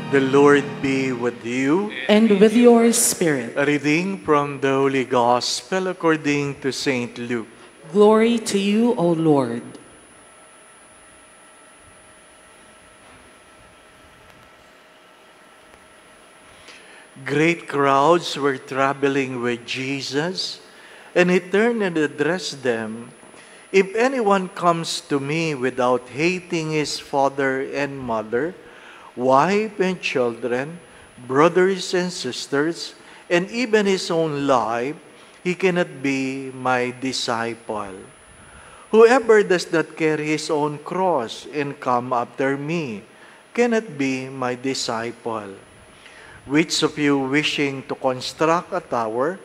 The Lord be with you. And with your spirit. A reading from the Holy Gospel according to St. Luke. Glory to you, O Lord. Great crowds were traveling with Jesus, and he turned and addressed them, "If anyone comes to me without hating his father and mother, wife and children, brothers and sisters, and even his own life, he cannot be my disciple. Whoever does not carry his own cross and come after me cannot be my disciple. Which of you wishing to construct a tower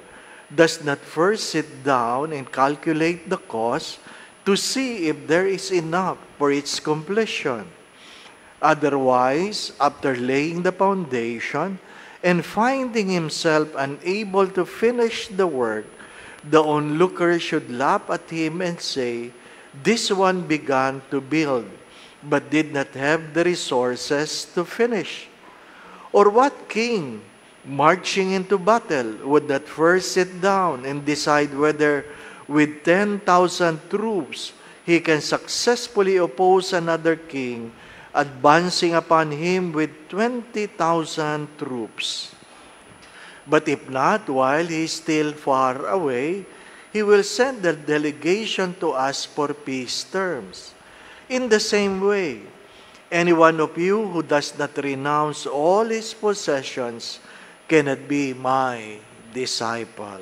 does not first sit down and calculate the cost to see if there is enough for its completion? Otherwise, after laying the foundation and finding himself unable to finish the work, the onlooker should laugh at him and say, 'This one began to build, but did not have the resources to finish.' Or what king, marching into battle, would not first sit down and decide whether with 10,000 troops he can successfully oppose another king, advancing upon him with 20,000 troops? But if not, while he is still far away, he will send a delegation to ask for peace terms. In the same way, any one of you who does not renounce all his possessions cannot be my disciple."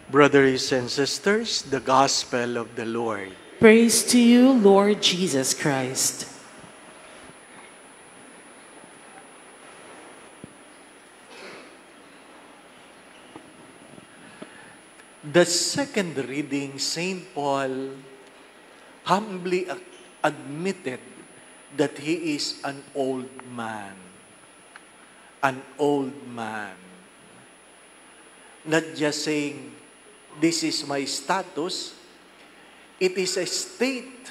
Brothers and sisters, the Gospel of the Lord. Praise to you, Lord Jesus Christ. The second reading, St. Paul humbly admitted that he is an old man. An old man. Not just saying, "This is my status." It is a state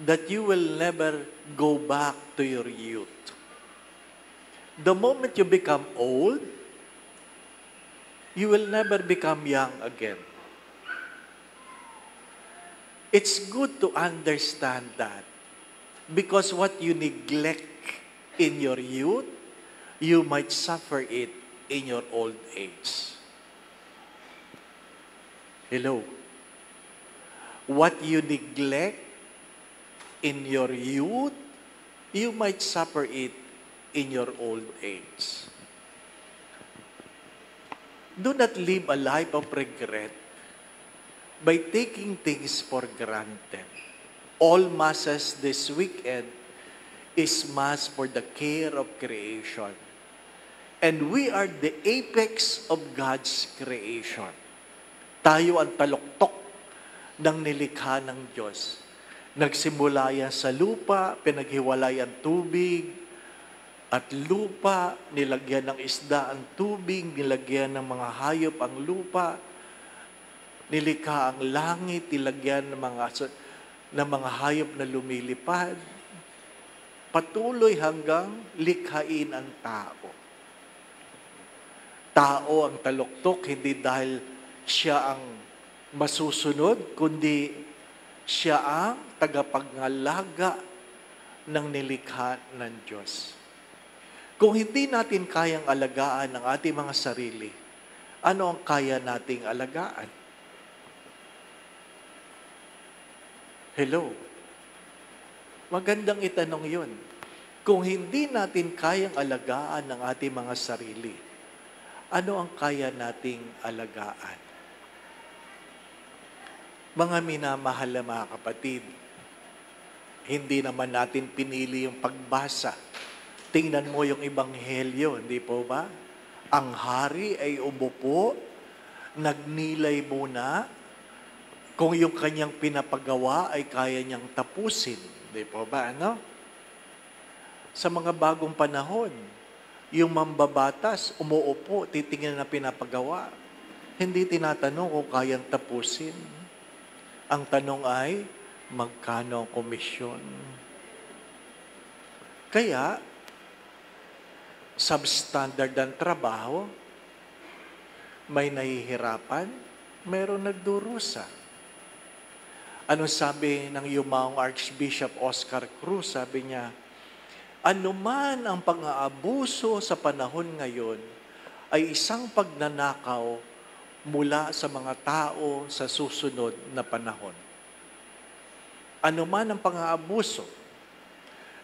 that you will never go back to your youth. The moment you become old, you will never become young again. It's good to understand that, because what you neglect in your youth, you might suffer it in your old age. Hello? What you neglect in your youth, you might suffer it in your old age. Do not live a life of regret by taking things for granted. All masses this weekend is Mass for the care of creation. And we are the apex of God's creation. Tayo ang taluktok ng nilikha ng Diyos. Nagsimula yan sa lupa, pinaghiwalay ang tubig, at lupa, nilagyan ng isda ang tubig, nilagyan ng mga hayop ang lupa, nilikha ang langit, nilagyan ng mga hayop na lumilipad, patuloy hanggang likhain ang tao. Tao ang taluktok, hindi dahil siya ang masusunod, kundi siya ang tagapagngalaga ng nilikha ng Diyos. Kung hindi natin kayang alagaan ang ating mga sarili, ano ang kaya nating alagaan? Hello? Magandang itanong yun. Kung hindi natin kayang alagaan ang ating mga sarili, ano ang kaya nating alagaan? Mga minamahal na mga kapatid, hindi naman natin pinili yung pagbasa. Tingnan mo yung Ebanghelyo, hindi po ba? Ang hari ay umupo, nagnilay muna, kung yung kanyang pinapagawa ay kaya niyang tapusin. Hindi po ba, ano? Sa mga bagong panahon, yung mambabatas, umuupo, titingnan na pinapagawa. Hindi tinatanong kung kayang tapusin. Ang tanong ay, magkano ang komisyon? Kaya, substandard ang trabaho, may nahihirapan, mayroong nagdurusa. Anong sabi ng yumaong Archbishop Oscar Cruz? Sabi niya, anuman ang pang-aabuso sa panahon ngayon ay isang pagnanakaw mula sa mga tao sa susunod na panahon. Anuman ang pang-aabuso,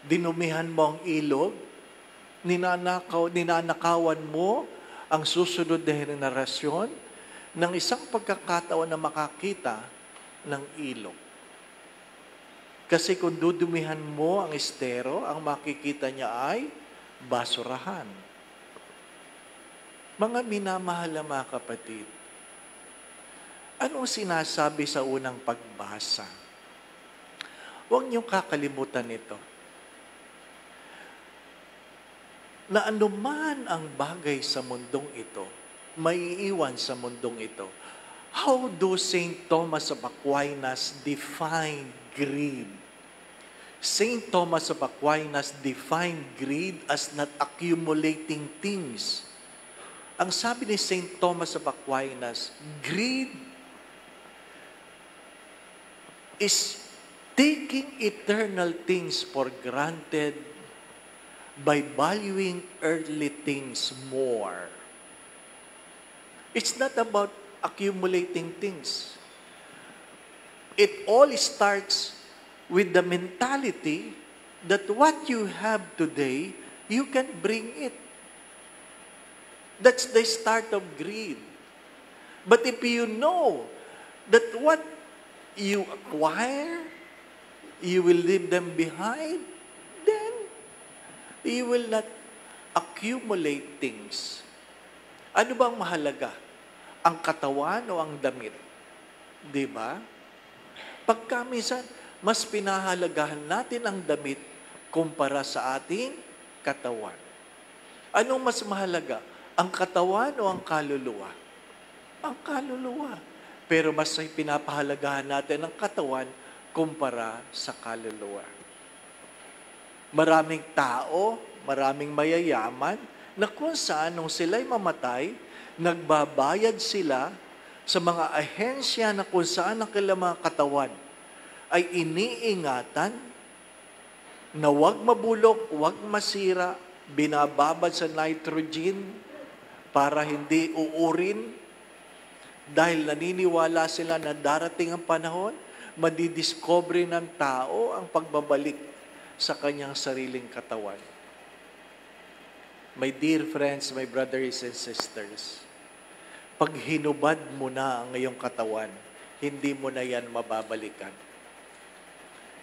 dinumihan mo ang ilog, ninanakawan mo ang susunod na henerasyon ng isang pagkakataon na makakita ng ilog. Kasi kung dudumihan mo ang estero, ang makikita niya ay basurahan. Mga minamahal na mga kapatid, anong sinasabi sa unang pagbasa? Huwag niyong kakalimutan ito. Na anuman ang bagay sa mundong ito, may iiwan sa mundong ito. How do St. Thomas of Aquinas define greed? St. Thomas of Aquinas defined greed as not accumulating things. Ang sabi ni St. Thomas of Aquinas, greed is taking eternal things for granted by valuing earthly things more. It's not about accumulating things. It all starts with the mentality that what you have today, you can bring it. That's the start of greed. But if you know that what you acquire, you will leave them behind, then you will not accumulate things. Ano bang mahalaga? Ang katawan o ang damit? Di ba? Pagka minsan, mas pinahalagahan natin ang damit kumpara sa ating katawan. Anong mas mahalaga? Ang katawan o ang kaluluwa? Ang kaluluwa. Pero mas pinapahalagahan natin ang katawan kumpara sa kaluluwa. Maraming tao, maraming mayayaman, na kung saan nung sila'y mamatay, nagbabayad sila sa mga ahensya na kung saan ang kailang mga katawan ay iniingatan na huwag mabulok, huwag masira, binababad sa nitrogen para hindi uurin dahil naniniwala sila na darating ang panahon, madidiscover ng tao ang pagbabalik sa kanyang sariling katawan. My dear friends, my brothers and sisters, pag hinubad mo na ang iyong katawan, hindi mo na yan mababalikan.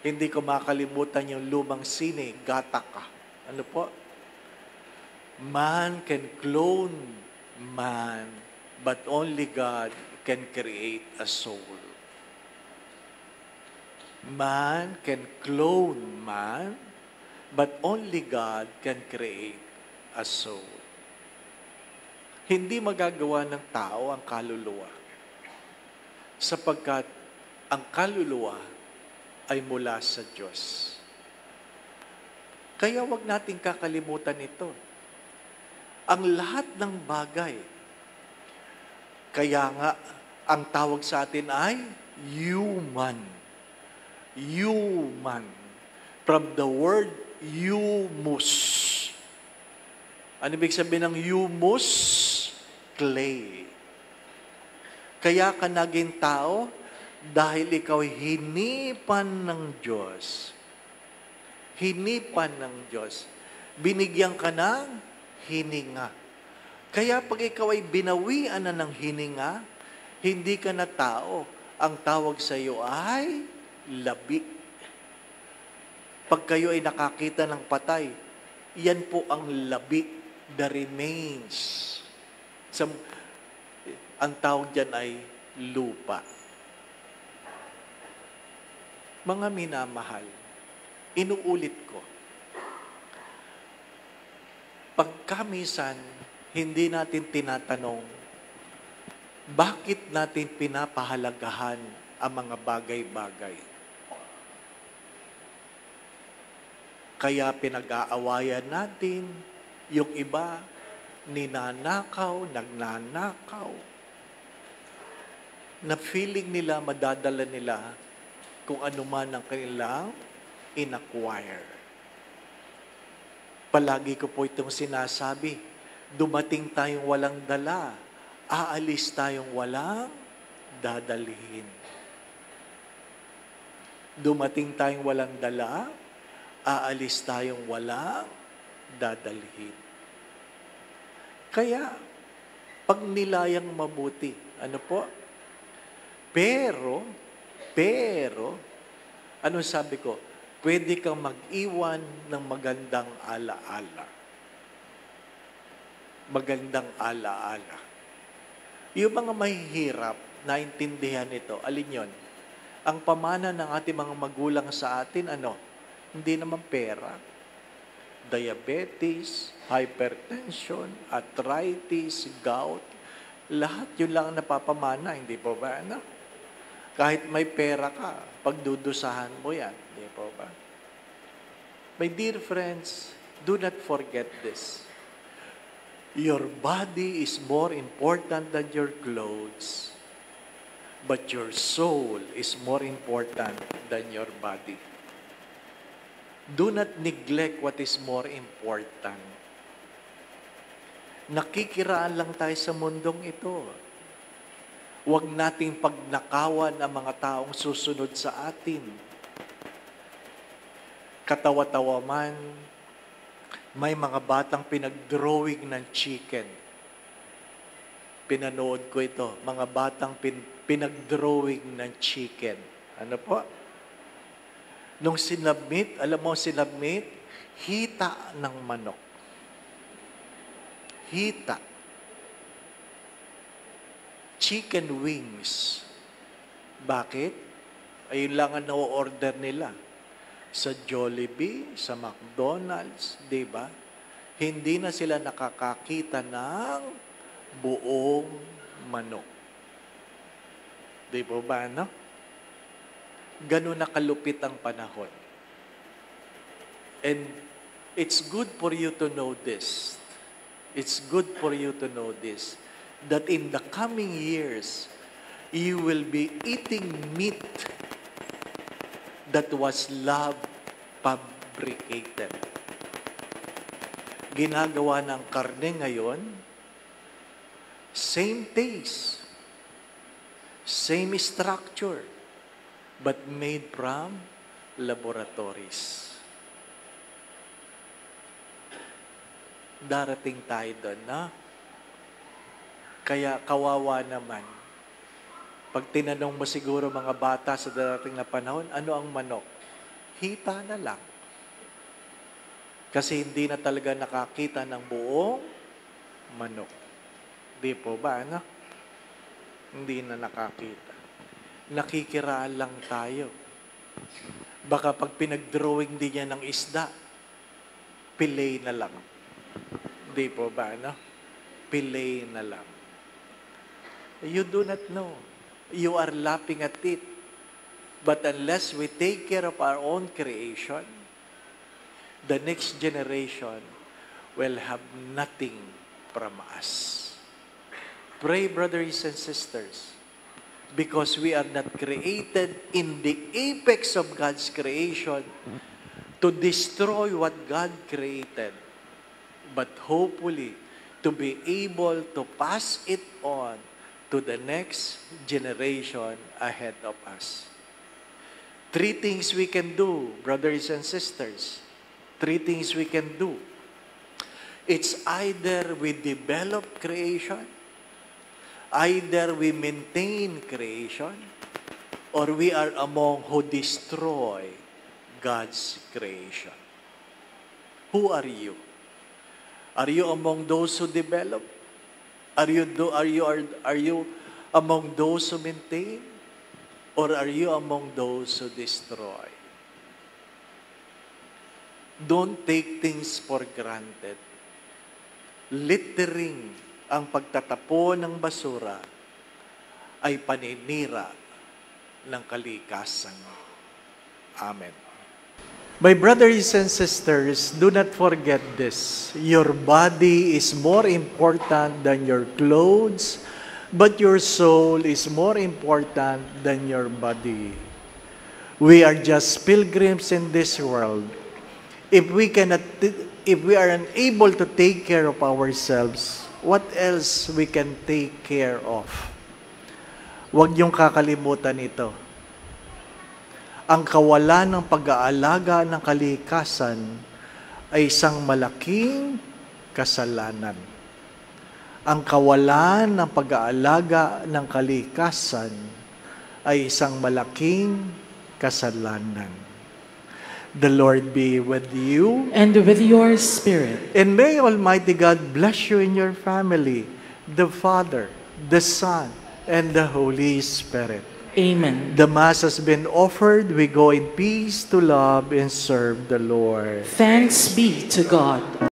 Hindi ko makalimutan yung lumang sine, Gattaca. Ano po? Man can clone man, but only God can create a soul. Man can clone man, but only God can create a soul. Hindi magagawa ng tao ang kaluluwa, sapagkat ang kaluluwa ay mula sa Diyos. Kaya wag nating kakalimutan ito. Ang lahat ng bagay, kaya nga ang tawag sa atin ay human. Human. From the word humus. Ano ibig sabihin ng humus? Clay. Kaya ka naging tao dahil ikaw hinipan ng Diyos. Hinipan ng Diyos. Binigyan ka ng hininga. Kaya pag ikaw ay binawian na ng hininga, hindi ka na tao. Ang tawag sa iyo ay labi. Pag kayo ay nakakita ng patay, yan po ang labi, the remains. Ang tawag dyan ay lupa. Mga minamahal, inuulit ko, pagkamisan, hindi natin tinatanong, bakit natin pinapahalagahan ang mga bagay-bagay. Kaya pinag-aawayan natin, yung iba, ninanakaw, nagnanakaw, na feeling nila, madadala nila kung ano man ang kanilang inacquire. Palagi ko po itong sinasabi, dumating tayong walang dala, aalis tayong walang dadalhin. Dumating tayong walang dala, aalis tayong walang dadalhin. Kaya, pag nilayang mabuti, ano po? Pero, ano sabi ko? Pwede kang mag-iwan ng magandang alaala. Magandang alaala. Yung mga mahihirap, naintindihan ito, alin yon? Ang pamana ng ating mga magulang sa atin, ano? Hindi naman pera. Diabetes, hypertension, arthritis, gout, lahat yun lang ang napapamana, hindi po ba? Ano? Kahit may pera ka, pagdudusahan mo yan, hindi po ba? My dear friends, do not forget this. Your body is more important than your clothes, but your soul is more important than your body. Do not neglect what is more important. Nakikiraan lang tayo sa mundong ito. Huwag nating pagnakawan ang mga taong susunod sa atin. Katawa-tawa man, may mga batang pinag-drawing ng chicken. Pinanood ko ito, mga batang pinag-drawing ng chicken. Ano po? Nung sinabmit, alam mo sinabmit, hita ng manok. Hita. Chicken wings. Bakit? Ayun lang ang na-order nila. Sa Jollibee, sa McDonald's, di ba? Hindi na sila nakakakita ng buong manok. Di ba ba, no? Ganun na kalupit ang panahon. And it's good for you to know this. It's good for you to know this. That in the coming years, you will be eating meat that was love fabricated. Ginagawa ng karne ngayon, same taste, same structure, but made from laboratories. Darating tayo doon, na? Kaya kawawa naman. Pag tinanong mo siguro mga bata sa darating na panahon, ano ang manok? Hita na lang. Kasi hindi na talaga nakakita ng buong manok. Di po ba, ano? Hindi na nakakita. Nakikiraan lang tayo. Baka pag pinag-drawing din niya ng isda, pilay na lang. Di po ba, ano? Pilay na lang. You do not know. You are laughing at it. But unless we take care of our own creation, the next generation will have nothing from us. Pray, brothers and sisters, because we are not created in the apex of God's creation to destroy what God created, but hopefully to be able to pass it on to the next generation ahead of us. 3 things we can do, brothers and sisters. 3 things we can do. It's either we develop creation, either we maintain creation, or we are among who destroy God's creation. Who are you? Are you among those who develop? Are you among those who maintain? Or are you among those who destroy? Don't take things for granted. Littering ang pagtatapon ng basura ay paninira ng kalikasan. Amen. My brothers and sisters, do not forget this. Your body is more important than your clothes, but your soul is more important than your body. We are just pilgrims in this world. If we are unable to take care of ourselves, what else we can take care of? Huwag niyong kakalimutan ito. Ang kawalan ng pag-aalaga ng kalikasan ay isang malaking kasalanan. Ang kawalan ng pag-aalaga ng kalikasan ay isang malaking kasalanan. The Lord be with you. And with your spirit. And may Almighty God bless you in your family, the Father, the Son, and the Holy Spirit. Amen. The Mass has been offered. We go in peace to love and serve the Lord. Thanks be to God.